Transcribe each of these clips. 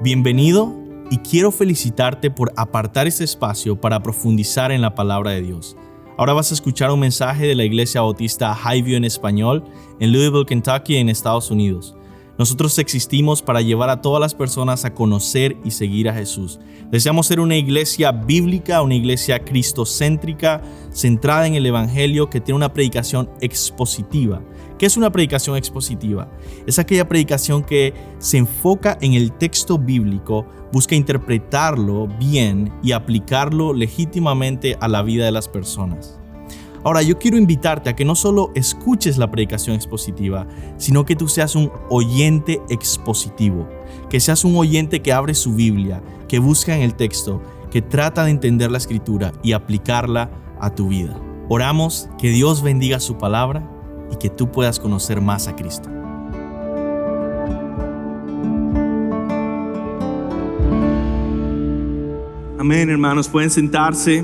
Bienvenido y quiero felicitarte por apartar este espacio para profundizar en la palabra de Dios. Ahora vas a escuchar un mensaje de la Iglesia Bautista Highview en español en Louisville, Kentucky, en Estados Unidos. Nosotros existimos para llevar a todas las personas a conocer y seguir a Jesús. Deseamos ser una iglesia bíblica, una iglesia cristocéntrica, centrada en el Evangelio, que tiene una predicación expositiva. ¿Qué es una predicación expositiva? Es aquella predicación que se enfoca en el texto bíblico, busca interpretarlo bien y aplicarlo legítimamente a la vida de las personas. Ahora, yo quiero invitarte a que no solo escuches la predicación expositiva, sino que tú seas un oyente expositivo, que seas un oyente que abre su Biblia, que busca en el texto, que trata de entender la Escritura y aplicarla a tu vida. Oramos que Dios bendiga su palabra y que tú puedas conocer más a Cristo. Amén, hermanos, pueden sentarse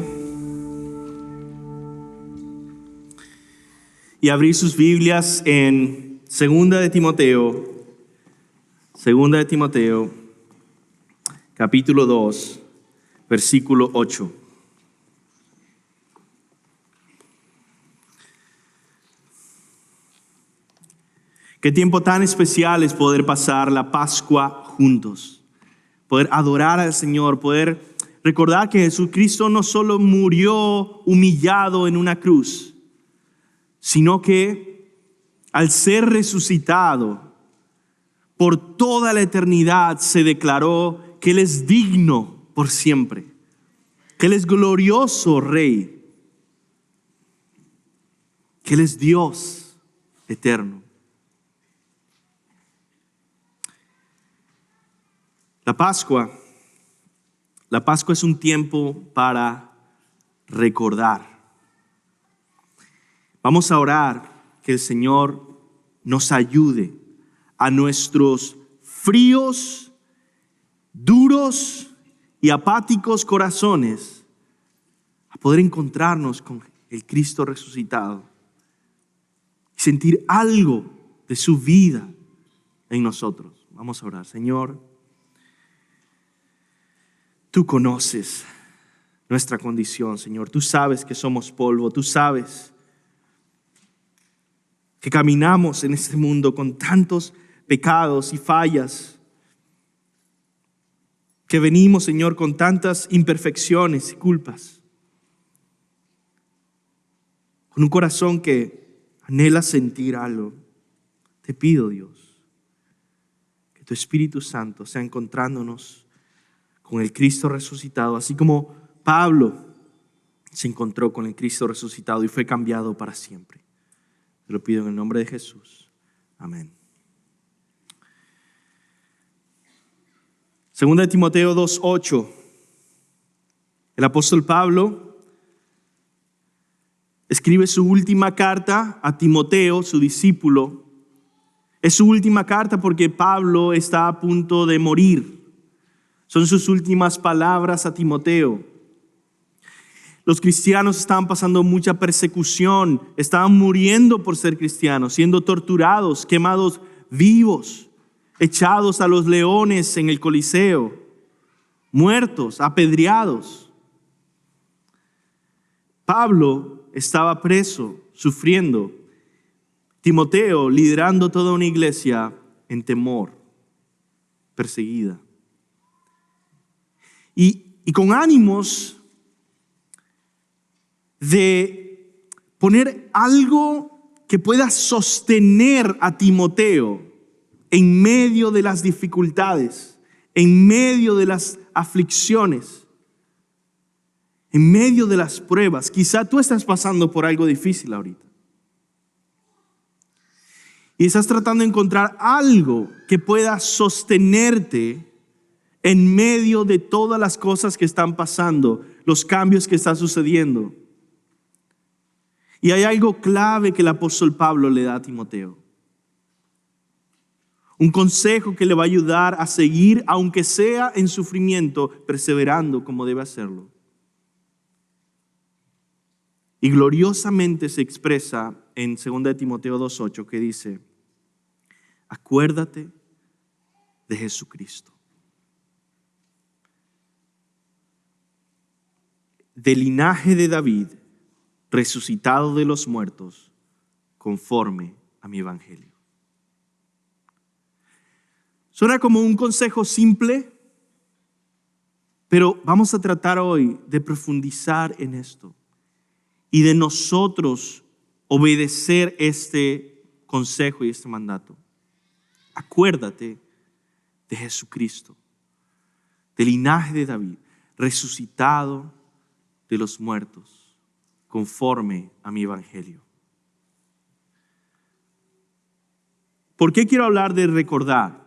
y abrir sus Biblias en 2 de Timoteo, capítulo 2, versículo 8. Qué tiempo tan especial es poder pasar la Pascua juntos, poder adorar al Señor, poder recordar que Jesucristo no solo murió humillado en una cruz, sino que al ser resucitado por toda la eternidad se declaró que Él es digno por siempre, que Él es glorioso Rey, que Él es Dios eterno. La Pascua es un tiempo para recordar. Vamos a orar que el Señor nos ayude a nuestros fríos, duros y apáticos corazones a poder encontrarnos con el Cristo resucitado y sentir algo de su vida en nosotros. Vamos a orar. Señor, tú conoces nuestra condición, Señor. Tú sabes que somos polvo. Tú sabes que caminamos en este mundo con tantos pecados y fallas, que venimos, Señor, con tantas imperfecciones y culpas, con un corazón que anhela sentir algo. Te pido, Dios, que tu Espíritu Santo sea encontrándonos con el Cristo resucitado, así como Pablo se encontró con el Cristo resucitado y fue cambiado para siempre. Te lo pido en el nombre de Jesús. Amén. 2 de Timoteo 2:8. El apóstol Pablo escribe su última carta a Timoteo, su discípulo. Es su última carta porque Pablo está a punto de morir. Son sus últimas palabras a Timoteo. Los cristianos estaban pasando mucha persecución, estaban muriendo por ser cristianos, siendo torturados, quemados vivos, echados a los leones en el Coliseo, muertos, apedreados. Pablo estaba preso, sufriendo. Timoteo liderando toda una iglesia en temor, perseguida. Y con ánimos de poner algo que pueda sostener a Timoteo en medio de las dificultades, en medio de las aflicciones, en medio de las pruebas. Quizá tú estás pasando por algo difícil ahorita y estás tratando de encontrar algo que pueda sostenerte en medio de todas las cosas que están pasando, los cambios que están sucediendo. Y hay algo clave que el apóstol Pablo le da a Timoteo. Un consejo que le va a ayudar a seguir, aunque sea en sufrimiento, perseverando como debe hacerlo. Y gloriosamente se expresa en 2 de Timoteo 2:8, que dice: acuérdate de Jesucristo, del linaje de David, resucitado de los muertos, conforme a mi evangelio. Suena como un consejo simple, pero vamos a tratar hoy de profundizar en esto y de nosotros obedecer este consejo y este mandato. Acuérdate de Jesucristo, del linaje de David, resucitado de los muertos, conforme a mi evangelio. ¿Por qué quiero hablar de recordar?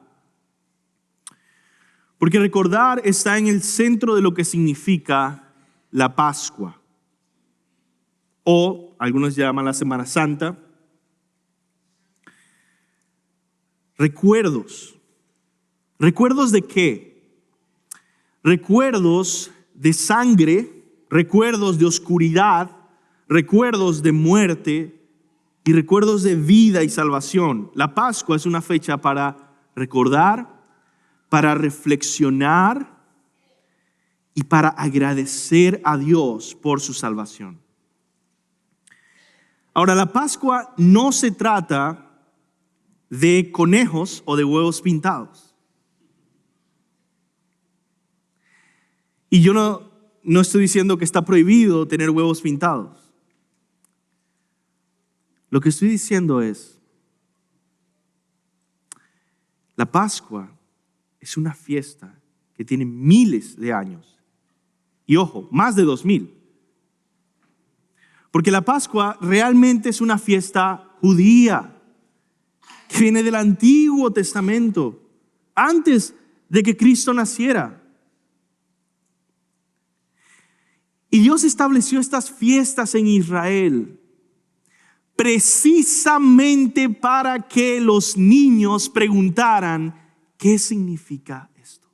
Porque recordar está en el centro de lo que significa la Pascua, o algunos llaman la Semana Santa. Recuerdos. ¿Recuerdos de qué? Recuerdos de sangre, recuerdos de oscuridad, recuerdos de muerte y recuerdos de vida y salvación. La Pascua es una fecha para recordar, para reflexionar y para agradecer a Dios por su salvación. Ahora, la Pascua no se trata de conejos o de huevos pintados. Y yo no estoy diciendo que está prohibido tener huevos pintados. Lo que estoy diciendo es, la Pascua es una fiesta que tiene miles de años. Y ojo, más de 2000. Porque la Pascua realmente es una fiesta judía que viene del Antiguo Testamento, antes de que Cristo naciera. Y Dios estableció estas fiestas en Israel precisamente para que los niños preguntaran, ¿qué significa esto?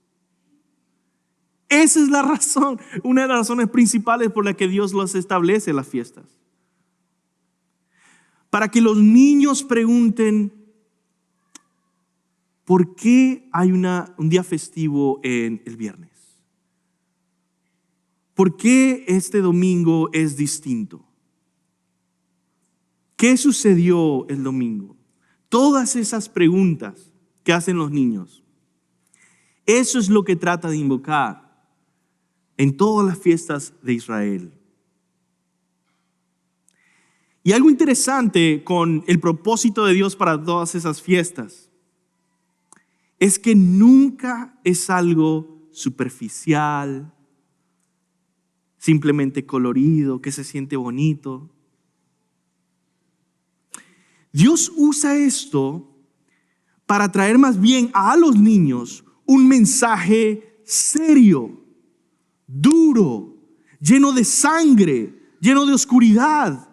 Esa es la razón, una de las razones principales por la que Dios los establece las fiestas. Para que los niños pregunten, ¿por qué hay un día festivo en el viernes? ¿Por qué este domingo es distinto? ¿Qué sucedió el domingo? Todas esas preguntas que hacen los niños. Eso es lo que trata de invocar en todas las fiestas de Israel. Y algo interesante con el propósito de Dios para todas esas fiestas es que nunca es algo superficial, simplemente colorido, que se siente bonito. Dios usa esto para traer más bien a los niños un mensaje serio, duro, lleno de sangre, lleno de oscuridad,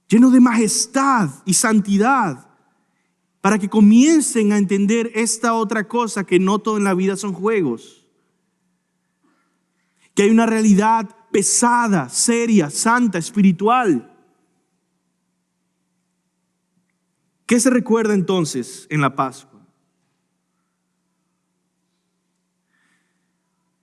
lleno de majestad y santidad, para que comiencen a entender esta otra cosa, que no todo en la vida son juegos, que hay una realidad pesada, seria, santa, espiritual. ¿Qué se recuerda entonces en la Pascua?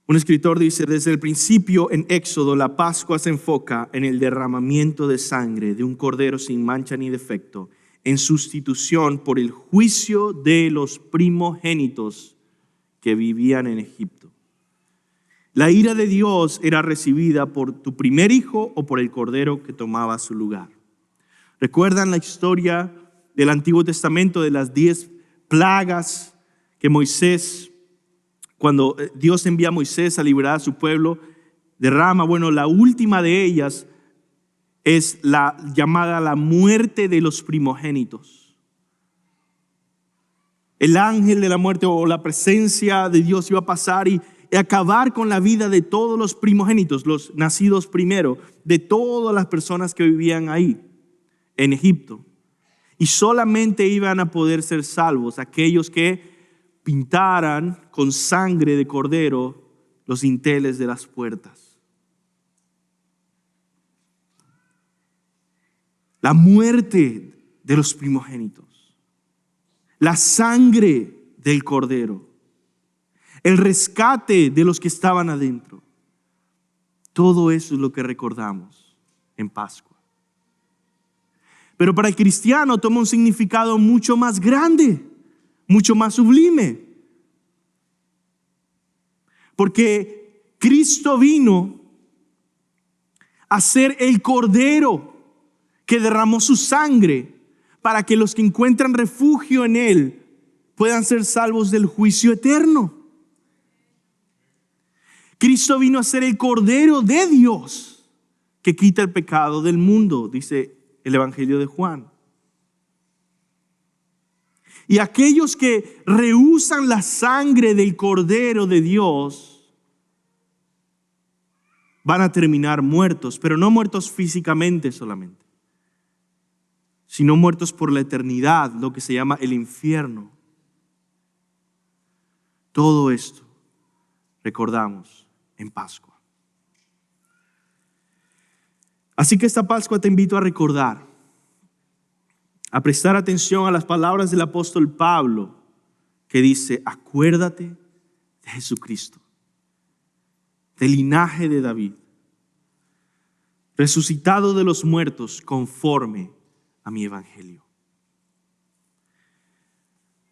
Un escritor dice, desde el principio en Éxodo, la Pascua se enfoca en el derramamiento de sangre de un cordero sin mancha ni defecto, en sustitución por el juicio de los primogénitos que vivían en Egipto. La ira de Dios era recibida por tu primer hijo o por el cordero que tomaba su lugar. ¿Recuerdan la historia del Antiguo Testamento de las 10 plagas que Moisés, cuando Dios envía a Moisés a liberar a su pueblo, derrama? Bueno, la última de ellas es la llamada la muerte de los primogénitos. El ángel de la muerte o la presencia de Dios iba a pasar y acabar con la vida de todos los primogénitos, los nacidos primero, de todas las personas que vivían ahí en Egipto. Y solamente iban a poder ser salvos aquellos que pintaran con sangre de cordero los dinteles de las puertas. La muerte de los primogénitos, la sangre del cordero, el rescate de los que estaban adentro. Todo eso es lo que recordamos en Pascua. Pero para el cristiano toma un significado mucho más grande, mucho más sublime. Porque Cristo vino a ser el Cordero que derramó su sangre para que los que encuentran refugio en Él puedan ser salvos del juicio eterno. Cristo vino a ser el Cordero de Dios que quita el pecado del mundo, dice el Evangelio de Juan. Y aquellos que rehúsan la sangre del Cordero de Dios van a terminar muertos, pero no muertos físicamente solamente, sino muertos por la eternidad, lo que se llama el infierno. Todo esto recordamos en Pascua. Así que esta Pascua te invito a recordar, a prestar atención a las palabras del apóstol Pablo, que dice: acuérdate de Jesucristo, del linaje de David, resucitado de los muertos conforme a mi evangelio.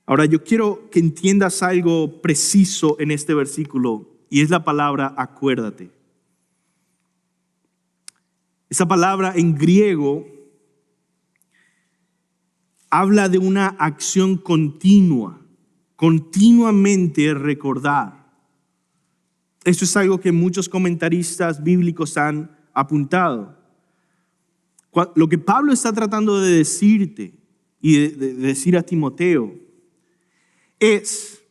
Ahora yo quiero que entiendas algo preciso en este versículo, y es la palabra acuérdate. Esa palabra en griego habla de una acción continua, continuamente recordar. Esto es algo que muchos comentaristas bíblicos han apuntado. Lo que Pablo está tratando de decirte y de decir a Timoteo es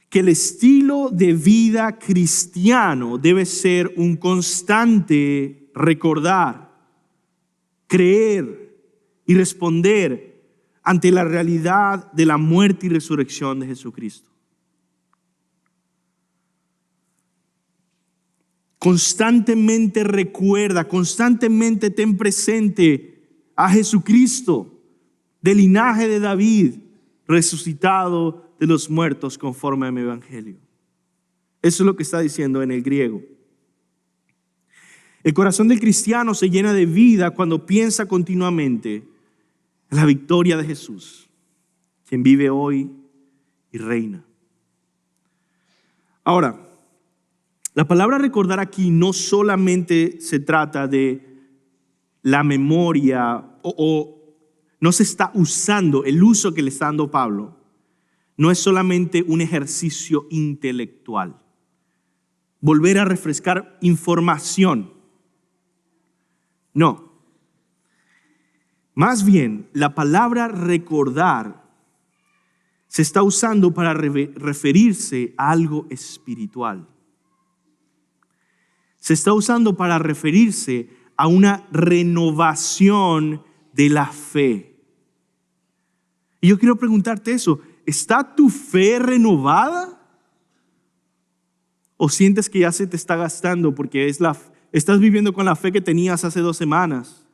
que el estilo de vida cristiano debe ser un constante recordar, creer y responder ante la realidad de la muerte y resurrección de Jesucristo. Constantemente recuerda, constantemente ten presente a Jesucristo, del linaje de David, resucitado de los muertos conforme a mi evangelio. Eso es lo que está diciendo en el griego. El corazón del cristiano se llena de vida cuando piensa continuamente en la victoria de Jesús, quien vive hoy y reina. Ahora, la palabra recordar aquí no solamente se trata de la memoria o no se está usando, el uso que le está dando Pablo no es solamente un ejercicio intelectual, volver a refrescar información. No. Más bien, la palabra recordar se está usando para referirse a algo espiritual. Se está usando para referirse a una renovación de la fe. Y yo quiero preguntarte eso: ¿está tu fe renovada? ¿O sientes que ya se te está gastando porque estás viviendo con la fe que tenías hace 2 semanas?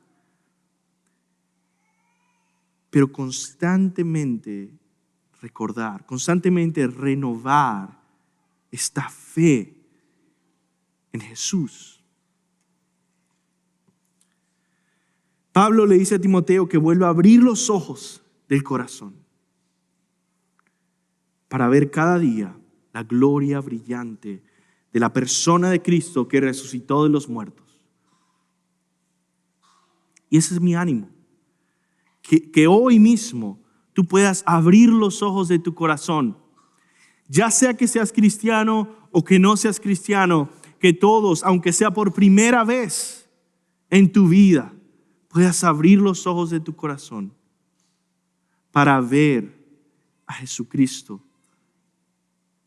Pero constantemente recordar, constantemente renovar esta fe en Jesús. Pablo le dice a Timoteo que vuelva a abrir los ojos del corazón para ver cada día la gloria brillante de la persona de Cristo que resucitó de los muertos. Y ese es mi ánimo, que hoy mismo tú puedas abrir los ojos de tu corazón, ya sea que seas cristiano o que no seas cristiano, que todos, aunque sea por primera vez en tu vida, puedas abrir los ojos de tu corazón para ver a Jesucristo,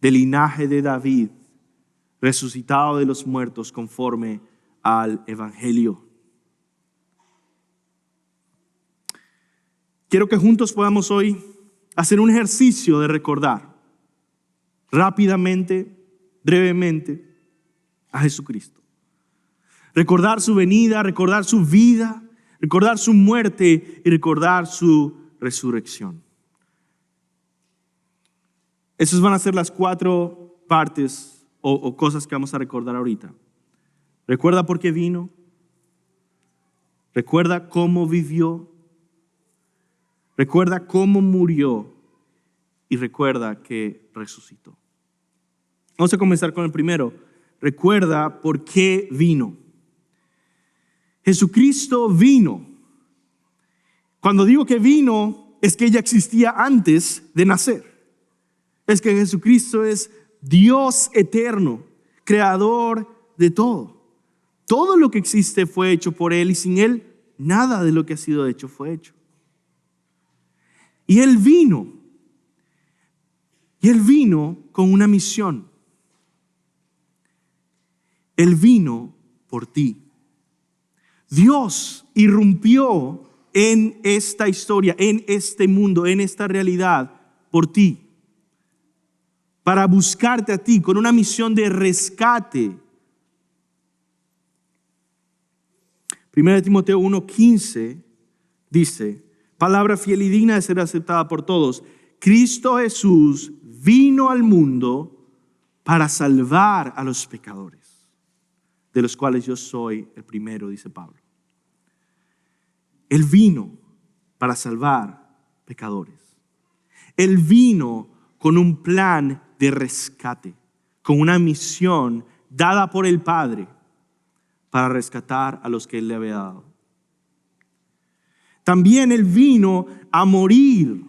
del linaje de David, resucitado de los muertos conforme al evangelio. Quiero que juntos podamos hoy hacer un ejercicio de recordar rápidamente, brevemente, a Jesucristo. Recordar su venida, recordar su vida, recordar su muerte y recordar su resurrección. Esas van a ser las 4 partes o cosas que vamos a recordar ahorita. Recuerda por qué vino. Recuerda cómo vivió. Recuerda cómo murió. Y recuerda que resucitó. Vamos a comenzar con el primero. Recuerda por qué vino. Jesucristo vino. Cuando digo que vino, es que ya existía antes de nacer. Es que Jesucristo es Dios eterno, creador de todo. Todo lo que existe fue hecho por Él y sin Él, nada de lo que ha sido hecho fue hecho. Y Él vino. Y Él vino con una misión. Él vino por ti. Dios irrumpió en esta historia, en este mundo, en esta realidad, por ti. Para buscarte a ti con una misión de rescate. 1 Timoteo 1:15 dice, palabra fiel y digna de ser aceptada por todos. Cristo Jesús vino al mundo para salvar a los pecadores, de los cuales yo soy el primero, dice Pablo. Él vino para salvar pecadores. Él vino con un plan de rescate, con una misión dada por el Padre para rescatar a los que Él le había dado. También Él vino a morir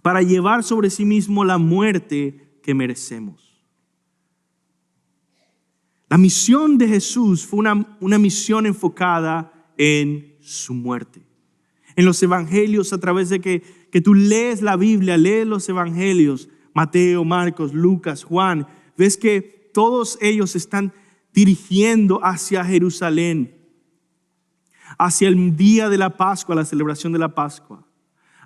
para llevar sobre sí mismo la muerte que merecemos. La misión de Jesús fue una misión enfocada en su muerte. En los evangelios, a través de que tú lees la Biblia, lees los evangelios, Mateo, Marcos, Lucas, Juan, ves que todos ellos están dirigiendo hacia Jerusalén, hacia el día de la Pascua, la celebración de la Pascua,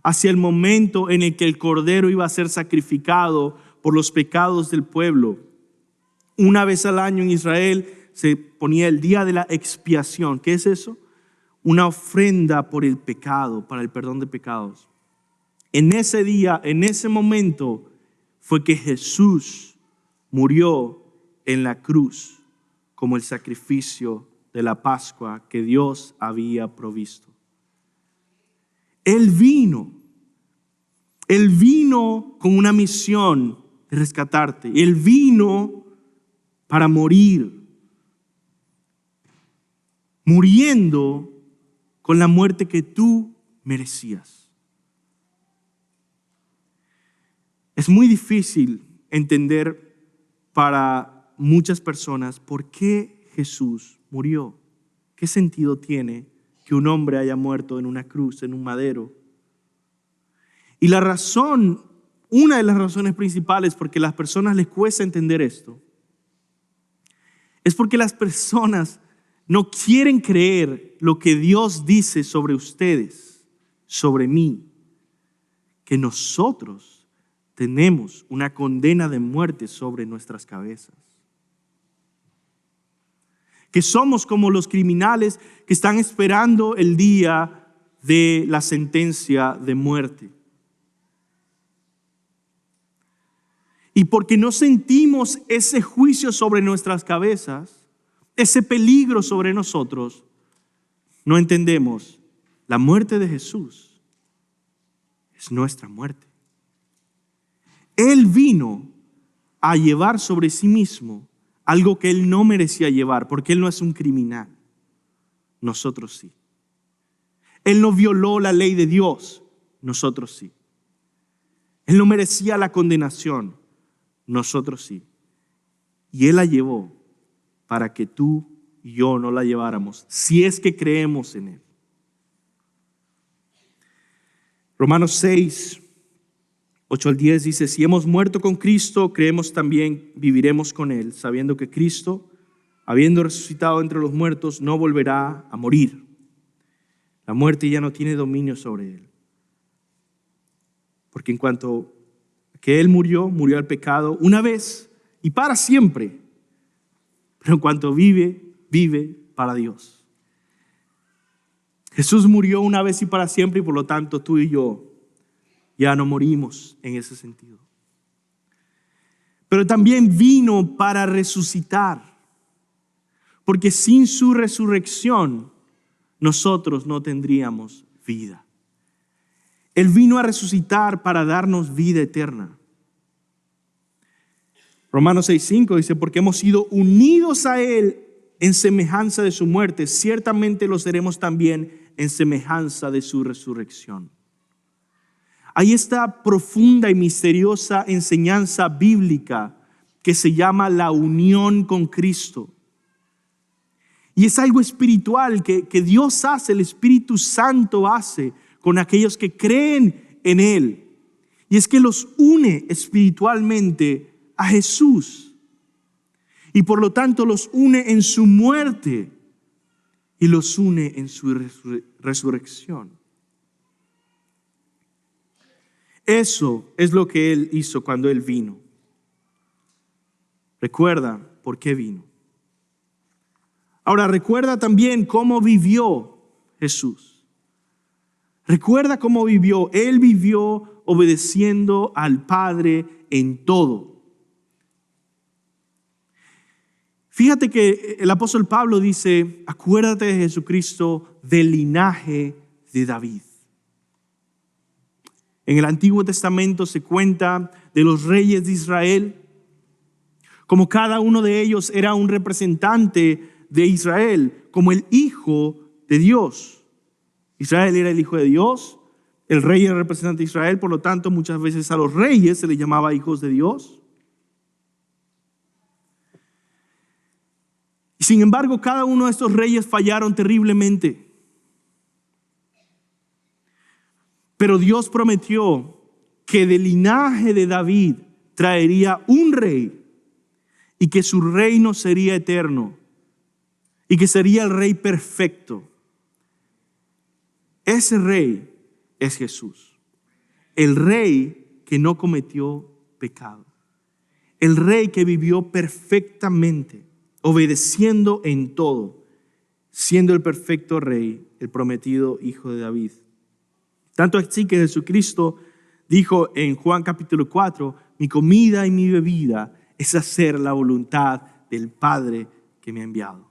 hacia el momento en el que el Cordero iba a ser sacrificado por los pecados del pueblo. Una vez al año en Israel se ponía el día de la expiación. ¿Qué es eso? Una ofrenda por el pecado, para el perdón de pecados. En ese día, en ese momento, fue que Jesús murió en la cruz como el sacrificio de la Pascua que Dios había provisto. Él vino con una misión de rescatarte. Él vino para morir, muriendo con la muerte que tú merecías. Es muy difícil entender para muchas personas por qué Jesús murió. ¿Qué sentido tiene que un hombre haya muerto en una cruz, en un madero? Y la razón, una de las razones principales por qué a las personas les cuesta entender esto, es porque las personas no quieren creer lo que Dios dice sobre ustedes, sobre mí, que nosotros tenemos una condena de muerte sobre nuestras cabezas. Que somos como los criminales que están esperando el día de la sentencia de muerte. Y porque no sentimos ese juicio sobre nuestras cabezas, ese peligro sobre nosotros, no entendemos la muerte de Jesús es nuestra muerte. Él vino a llevar sobre sí mismo algo que Él no merecía llevar, porque Él no es un criminal. Nosotros sí. Él no violó la ley de Dios. Nosotros sí. Él no merecía la condenación. Nosotros sí. Y Él la llevó para que tú y yo no la lleváramos, si es que creemos en Él. Romanos 6, 8 al 10 dice, si hemos muerto con Cristo, creemos también viviremos con Él, sabiendo que Cristo, habiendo resucitado entre los muertos, no volverá a morir. La muerte ya no tiene dominio sobre Él. Porque en cuanto que Él murió al pecado una vez y para siempre. Pero en cuanto vive para Dios. Jesús murió una vez y para siempre y por lo tanto tú y yo ya no morimos en ese sentido. pero también vino para resucitar, porque sin su resurrección nosotros no tendríamos vida. Él vino a resucitar para darnos vida eterna. Romanos 6:5 dice, porque hemos sido unidos a Él en semejanza de su muerte, ciertamente lo seremos también en semejanza de su resurrección. Hay esta profunda y misteriosa enseñanza bíblica que se llama la unión con Cristo. Y es algo espiritual que Dios hace, el Espíritu Santo hace con aquellos que creen en Él. Y es que los une espiritualmente a Jesús. Y por lo tanto los une en su muerte y los une en su resurrección. Eso es lo que Él hizo cuando Él vino. Recuerda por qué vino. Ahora recuerda también cómo vivió Jesús. Recuerda cómo vivió. Él vivió obedeciendo al Padre en todo. Fíjate que el apóstol Pablo dice, acuérdate de Jesucristo del linaje de David. En el Antiguo Testamento se cuenta de los reyes de Israel, como cada uno de ellos era un representante de Israel, como el hijo de Dios. Israel era el hijo de Dios, el rey era el representante de Israel, por lo tanto muchas veces a los reyes se les llamaba hijos de Dios. Y sin embargo, cada uno de estos reyes fallaron terriblemente. Pero Dios prometió que del linaje de David traería un rey y que su reino sería eterno y que sería el rey perfecto. Ese rey es Jesús, el rey que no cometió pecado, el rey que vivió perfectamente, obedeciendo en todo, siendo el perfecto rey, el prometido hijo de David. Tanto así que Jesucristo dijo en Juan capítulo 4, mi comida y mi bebida es hacer la voluntad del Padre que me ha enviado.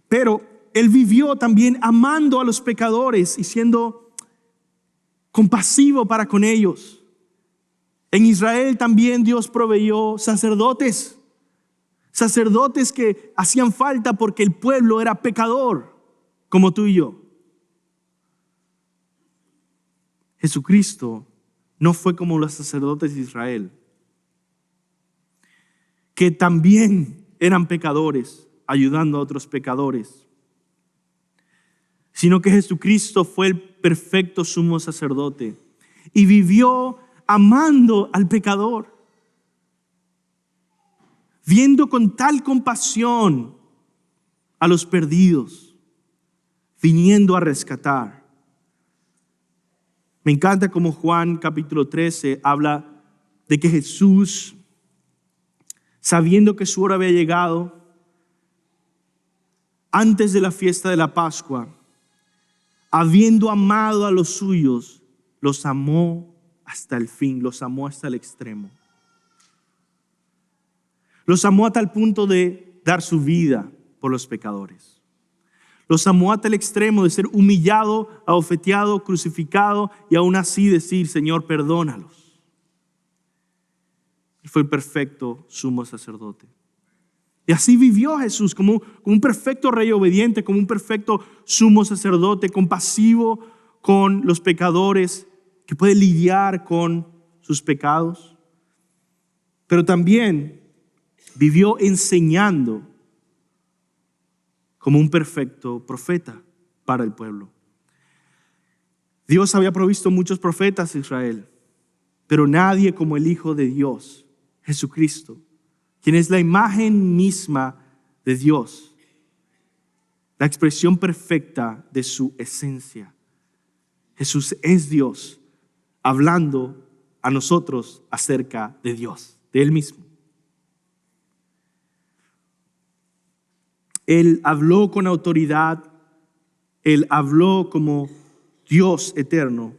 Pero Él vivió también amando a los pecadores y siendo compasivo para con ellos. En Israel también Dios proveyó sacerdotes que hacían falta porque el pueblo era pecador, como tú y yo. Jesucristo no fue como los sacerdotes de Israel, que también eran pecadores, ayudando a otros pecadores, sino que Jesucristo fue el perfecto sumo sacerdote y vivió amando al pecador, viendo con tal compasión a los perdidos, viniendo a rescatar. Me encanta como Juan capítulo 13 habla de que Jesús, sabiendo que su hora había llegado, antes de la fiesta de la Pascua, habiendo amado a los suyos, los amó hasta el fin, los amó hasta el extremo. Los amó a tal punto de dar su vida por los pecadores. Los amó hasta el extremo de ser humillado, abofeteado, crucificado y aún así decir, Señor, perdónalos. Él fue el perfecto sumo sacerdote. Y así vivió Jesús como un perfecto rey obediente, como un perfecto sumo sacerdote, compasivo con los pecadores, que puede lidiar con sus pecados. Pero también vivió enseñando como un perfecto profeta para el pueblo. Dios había provisto muchos profetas a Israel, pero nadie como el Hijo de Dios, Jesucristo, quien es la imagen misma de Dios, la expresión perfecta de su esencia. Jesús es Dios, hablando a nosotros acerca de Dios, de Él mismo. Él habló con autoridad, Él habló como Dios eterno.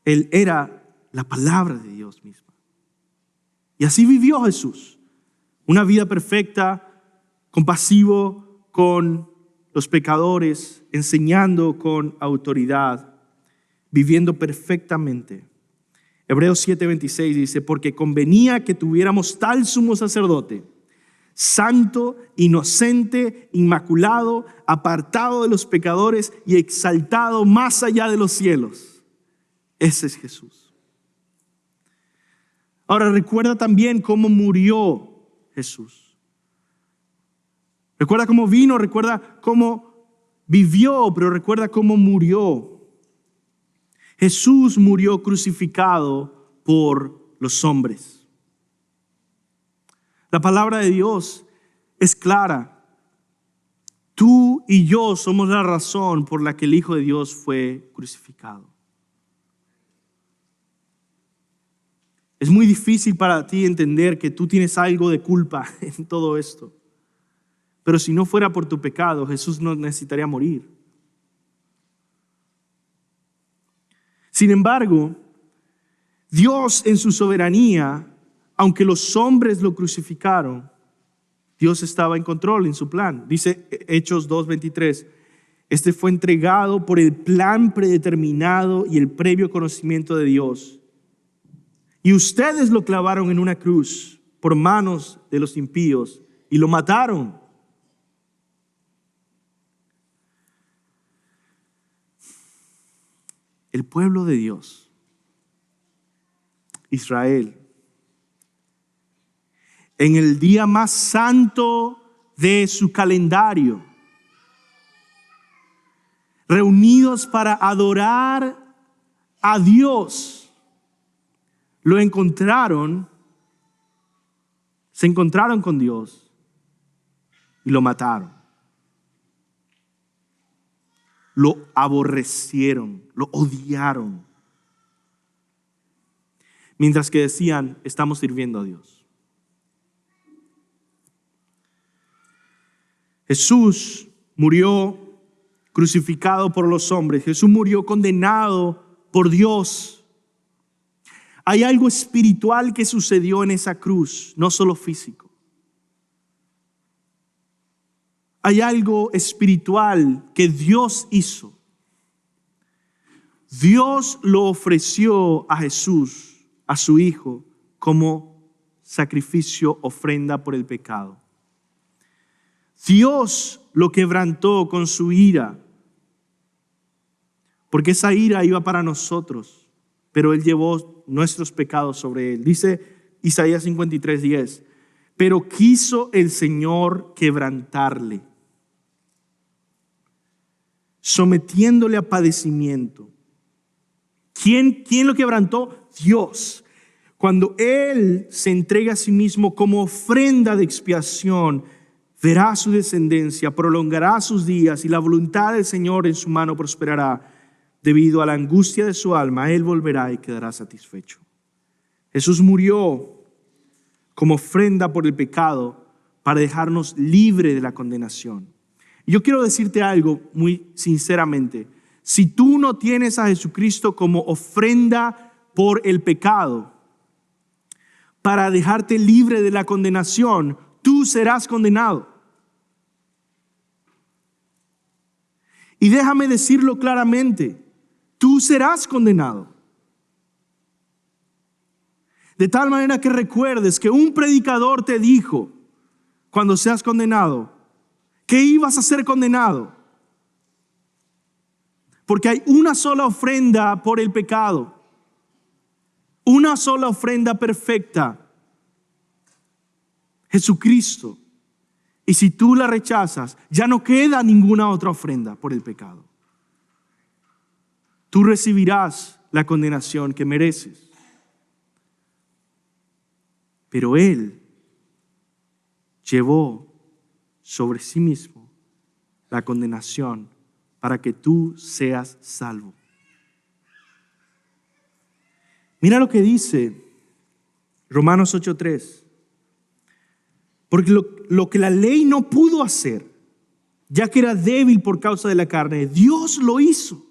Él era la palabra de Dios misma. Y así vivió Jesús. Una vida perfecta, compasivo con los pecadores, enseñando con autoridad, viviendo perfectamente. Hebreos 7:26 dice, porque convenía que tuviéramos tal sumo sacerdote, santo, inocente, inmaculado, apartado de los pecadores y exaltado más allá de los cielos. Ese es Jesús. Ahora recuerda también cómo murió Jesús. Recuerda cómo vino, recuerda cómo vivió, pero recuerda cómo murió. Jesús murió crucificado por los hombres. La palabra de Dios es clara. Tú y yo somos la razón por la que el Hijo de Dios fue crucificado. Es muy difícil para ti entender que tú tienes algo de culpa en todo esto. Pero si no fuera por tu pecado, Jesús no necesitaría morir. Sin embargo, Dios en su soberanía, aunque los hombres lo crucificaron, Dios estaba en control en su plan. Dice Hechos 2:23, este fue entregado por el plan predeterminado y el previo conocimiento de Dios. Y ustedes lo clavaron en una cruz por manos de los impíos y lo mataron. El pueblo de Dios, Israel, en el día más santo de su calendario, reunidos para adorar a Dios, se encontraron con Dios y lo mataron. Lo aborrecieron, lo odiaron. Mientras que decían, estamos sirviendo a Dios. Jesús murió crucificado por los hombres. Jesús murió condenado por Dios. Hay algo espiritual que sucedió en esa cruz, no solo físico. Hay algo espiritual que Dios hizo. Dios lo ofreció a Jesús, a su Hijo, como sacrificio, ofrenda por el pecado. Dios lo quebrantó con su ira, porque esa ira iba para nosotros, pero Él llevó nuestros pecados sobre Él. Dice Isaías 53:10, pero quiso el Señor quebrantarle, sometiéndole a padecimiento. ¿Quién lo quebrantó? Dios. Cuando Él se entrega a sí mismo como ofrenda de expiación, verá su descendencia, prolongará sus días y la voluntad del Señor en su mano prosperará. Debido a la angustia de su alma, Él volverá y quedará satisfecho. Jesús murió como ofrenda por el pecado para dejarnos libre de la condenación. Y yo quiero decirte algo muy sinceramente. Si tú no tienes a Jesucristo como ofrenda por el pecado, para dejarte libre de la condenación, tú serás condenado. Y déjame decirlo claramente, tú serás condenado. De tal manera que recuerdes que un predicador te dijo, cuando seas condenado, que ibas a ser condenado. Porque hay una sola ofrenda por el pecado. Una sola ofrenda perfecta. Jesucristo. Y si tú la rechazas, ya no queda ninguna otra ofrenda por el pecado. Tú recibirás la condenación que mereces. Pero Él llevó sobre sí mismo la condenación para que tú seas salvo. Mira lo que dice Romanos 8:3. Porque lo que la ley no pudo hacer, ya que era débil por causa de la carne, Dios lo hizo.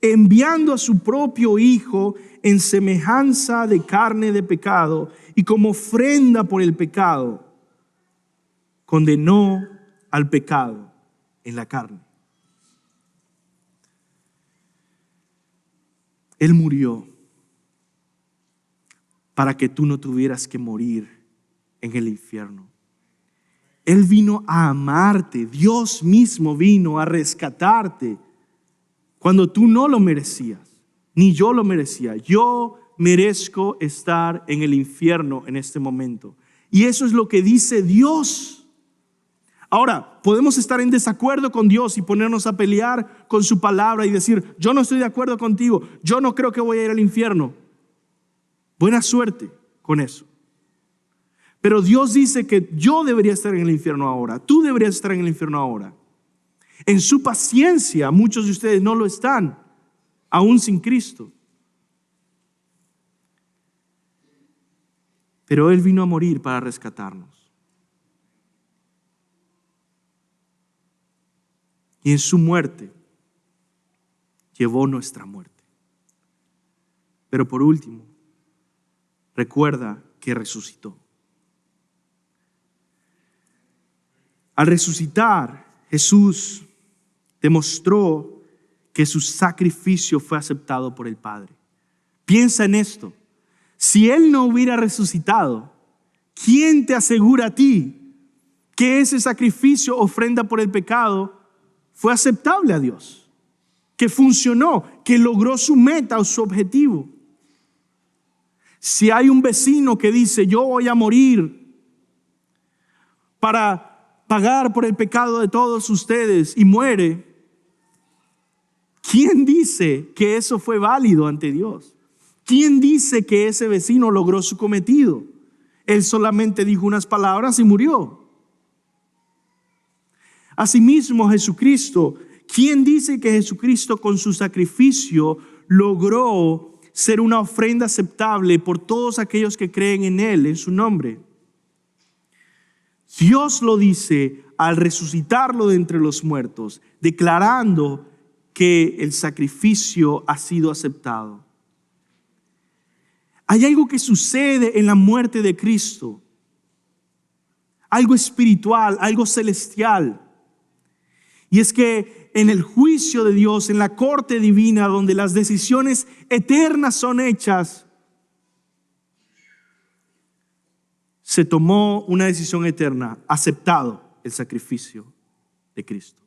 enviando a su propio Hijo en semejanza de carne de pecado y como ofrenda por el pecado, condenó al pecado en la carne. Él murió para que tú no tuvieras que morir en el infierno. Él vino a amarte. Dios mismo vino a rescatarte cuando tú no lo merecías, ni yo lo merecía. Yo merezco estar en el infierno en este momento. Y eso es lo que dice Dios. Ahora, podemos estar en desacuerdo con Dios y ponernos a pelear con su palabra y decir, yo no estoy de acuerdo contigo, yo no creo que voy a ir al infierno. Buena suerte con eso. Pero Dios dice que yo debería estar en el infierno ahora, tú deberías estar en el infierno ahora. En su paciencia, muchos de ustedes no lo están, aún sin Cristo. Pero Él vino a morir para rescatarnos. Y en su muerte llevó nuestra muerte. Pero por último, recuerda que resucitó. Al resucitar, Jesús demostró que su sacrificio fue aceptado por el Padre. Piensa en esto. Si Él no hubiera resucitado, ¿quién te asegura a ti que ese sacrificio, ofrenda por el pecado, fue aceptable a Dios? Que funcionó, que logró su meta o su objetivo. Si hay un vecino que dice, yo voy a morir para pagar por el pecado de todos ustedes y muere, ¿quién dice que eso fue válido ante Dios? ¿Quién dice que ese vecino logró su cometido? Él solamente dijo unas palabras y murió. Asimismo, Jesucristo, ¿quién dice que Jesucristo con su sacrificio logró ser una ofrenda aceptable por todos aquellos que creen en Él, en su nombre? Dios lo dice al resucitarlo de entre los muertos, declarando que el sacrificio ha sido aceptado. Hay algo que sucede en la muerte de Cristo, algo espiritual, algo celestial. Y es que en el juicio de Dios, en la corte divina, donde las decisiones eternas son hechas, se tomó una decisión eterna, aceptado el sacrificio de Cristo,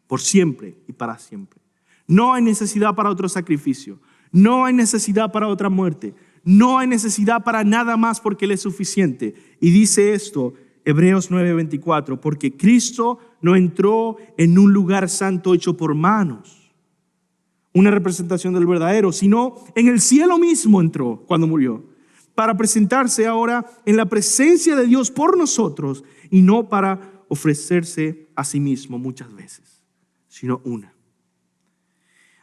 por siempre y para siempre. No hay necesidad para otro sacrificio, no hay necesidad para otra muerte, no hay necesidad para nada más porque Él es suficiente. Y dice esto, Hebreos 9:24, porque Cristo no entró en un lugar santo hecho por manos, una representación del verdadero, sino en el cielo mismo entró cuando murió, para presentarse ahora en la presencia de Dios por nosotros y no para ofrecerse a sí mismo muchas veces, sino una.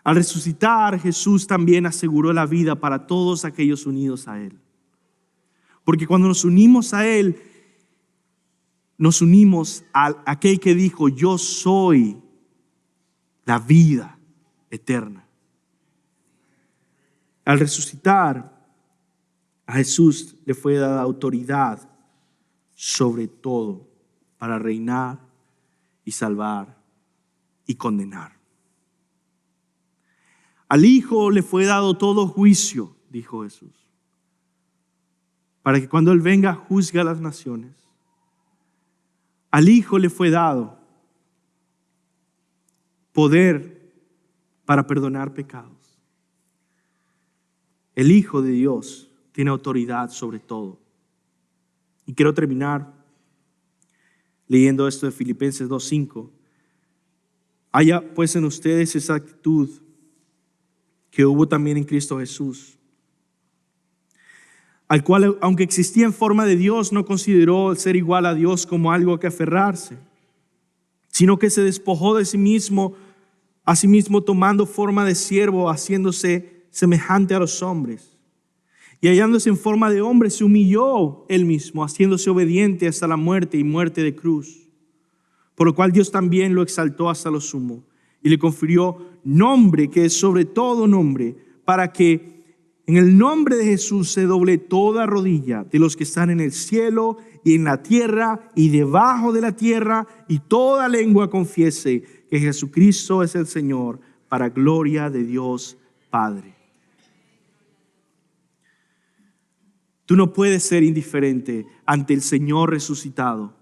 Al resucitar, Jesús también aseguró la vida para todos aquellos unidos a Él. Porque cuando nos unimos a Él, nos unimos a aquel que dijo, yo soy la vida eterna. Al resucitar, a Jesús le fue dada autoridad sobre todo para reinar y salvar y condenar. Al Hijo le fue dado todo juicio, dijo Jesús, para que cuando Él venga juzgue a las naciones. Al Hijo le fue dado poder para perdonar pecados. El Hijo de Dios tiene autoridad sobre todo. Y quiero terminar leyendo esto de Filipenses 2:5. Haya pues en ustedes esa actitud que hubo también en Cristo Jesús, al cual, aunque existía en forma de Dios, no consideró el ser igual a Dios como algo a que aferrarse, sino que se despojó de sí mismo, a sí mismo tomando forma de siervo, haciéndose semejante a los hombres. Y hallándose en forma de hombre, se humilló Él mismo, haciéndose obediente hasta la muerte y muerte de cruz. Por lo cual Dios también lo exaltó hasta lo sumo y le confirió nombre que es sobre todo nombre, para que en el nombre de Jesús se doble toda rodilla de los que están en el cielo y en la tierra y debajo de la tierra, y toda lengua confiese que Jesucristo es el Señor, para gloria de Dios Padre. Tú no puedes ser indiferente ante el Señor resucitado,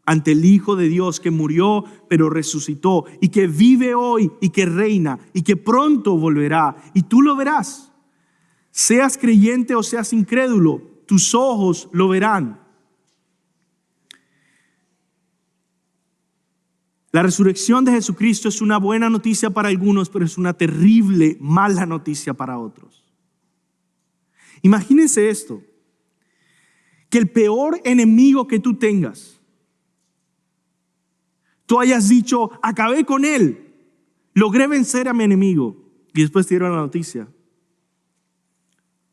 ante el Hijo de Dios que murió pero resucitó y que vive hoy y que reina y que pronto volverá, y tú lo verás. Seas creyente o seas incrédulo, tus ojos lo verán. La resurrección de Jesucristo es una buena noticia para algunos, pero es una terrible, mala noticia para otros. Imagínense esto, que el peor enemigo que tú tengas, tú hayas dicho, acabé con él, logré vencer a mi enemigo, y después te dieron la noticia,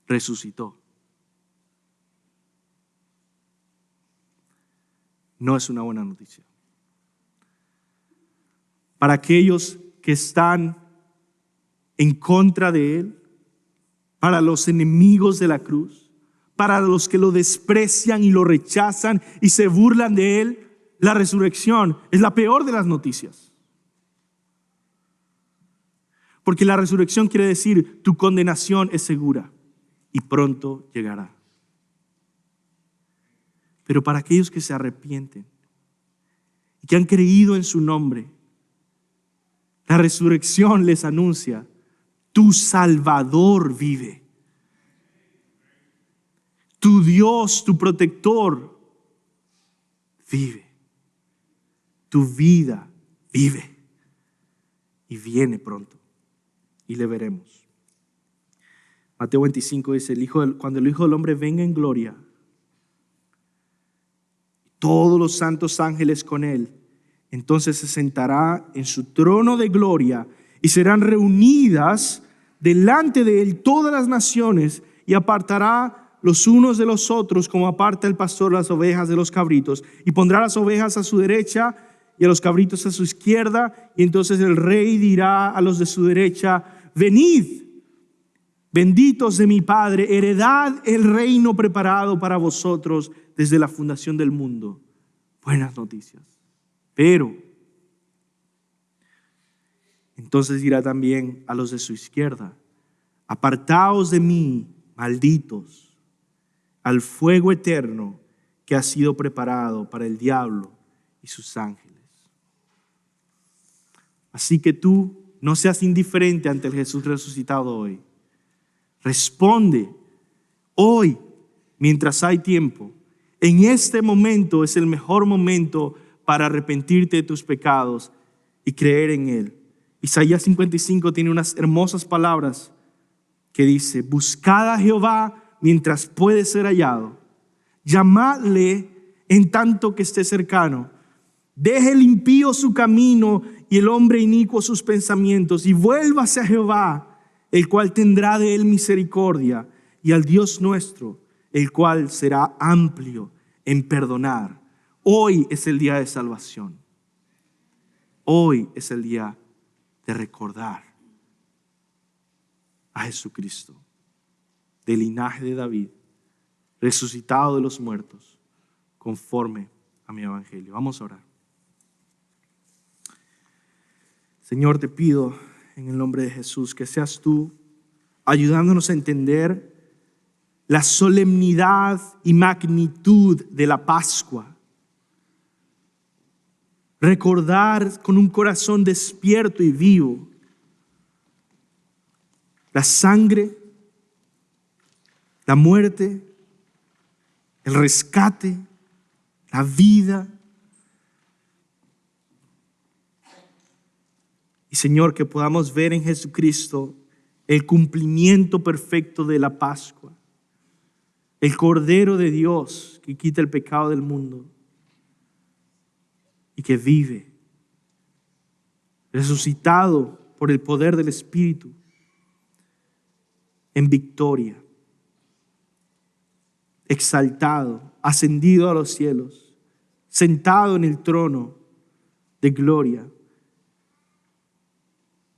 resucitó. No es una buena noticia. Para aquellos que están en contra de él, para los enemigos de la cruz, para los que lo desprecian y lo rechazan y se burlan de él, la resurrección es la peor de las noticias. Porque la resurrección quiere decir tu condenación es segura y pronto llegará. Pero para aquellos que se arrepienten y que han creído en su nombre, la resurrección les anuncia, tu Salvador vive. Tu Dios, tu protector, vive. Tu vida vive y viene pronto y le veremos. Mateo 25 dice, cuando el Hijo del Hombre venga en gloria, todos los santos ángeles con él, entonces se sentará en su trono de gloria y serán reunidas delante de él todas las naciones, y apartará los unos de los otros como aparta el pastor las ovejas de los cabritos, y pondrá las ovejas a su derecha y a los cabritos a su izquierda, y entonces el rey dirá a los de su derecha, venid, benditos de mi Padre, heredad el reino preparado para vosotros desde la fundación del mundo. Buenas noticias. Pero entonces dirá también a los de su izquierda, apartaos de mí, malditos, al fuego eterno que ha sido preparado para el diablo y sus ángeles. Así que tú no seas indiferente ante el Jesús resucitado hoy. Responde hoy, mientras hay tiempo. En este momento es el mejor momento para arrepentirte de tus pecados y creer en Él. Isaías 55 tiene unas hermosas palabras que dice, buscad a Jehová mientras puede ser hallado. Llamadle en tanto que esté cercano. Deje el impío su camino y el hombre inicuo sus pensamientos, y vuélvase a Jehová, el cual tendrá de él misericordia, y al Dios nuestro, el cual será amplio en perdonar. Hoy es el día de salvación. Hoy es el día de recordar a Jesucristo, del linaje de David, resucitado de los muertos, conforme a mi evangelio. Vamos a orar. Señor, te pido en el nombre de Jesús que seas tú ayudándonos a entender la solemnidad y magnitud de la Pascua. Recordar con un corazón despierto y vivo la sangre, la muerte, el rescate, la vida. Y Señor, que podamos ver en Jesucristo el cumplimiento perfecto de la Pascua, el Cordero de Dios que quita el pecado del mundo y que vive, resucitado por el poder del Espíritu, en victoria, exaltado, ascendido a los cielos, sentado en el trono de gloria.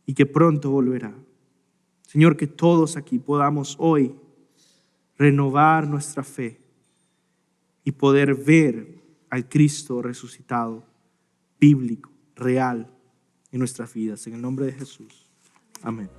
y que pronto volverá. Señor, que todos aquí podamos hoy renovar nuestra fe y poder ver al Cristo resucitado, bíblico, real en nuestras vidas. En el nombre de Jesús. Amén.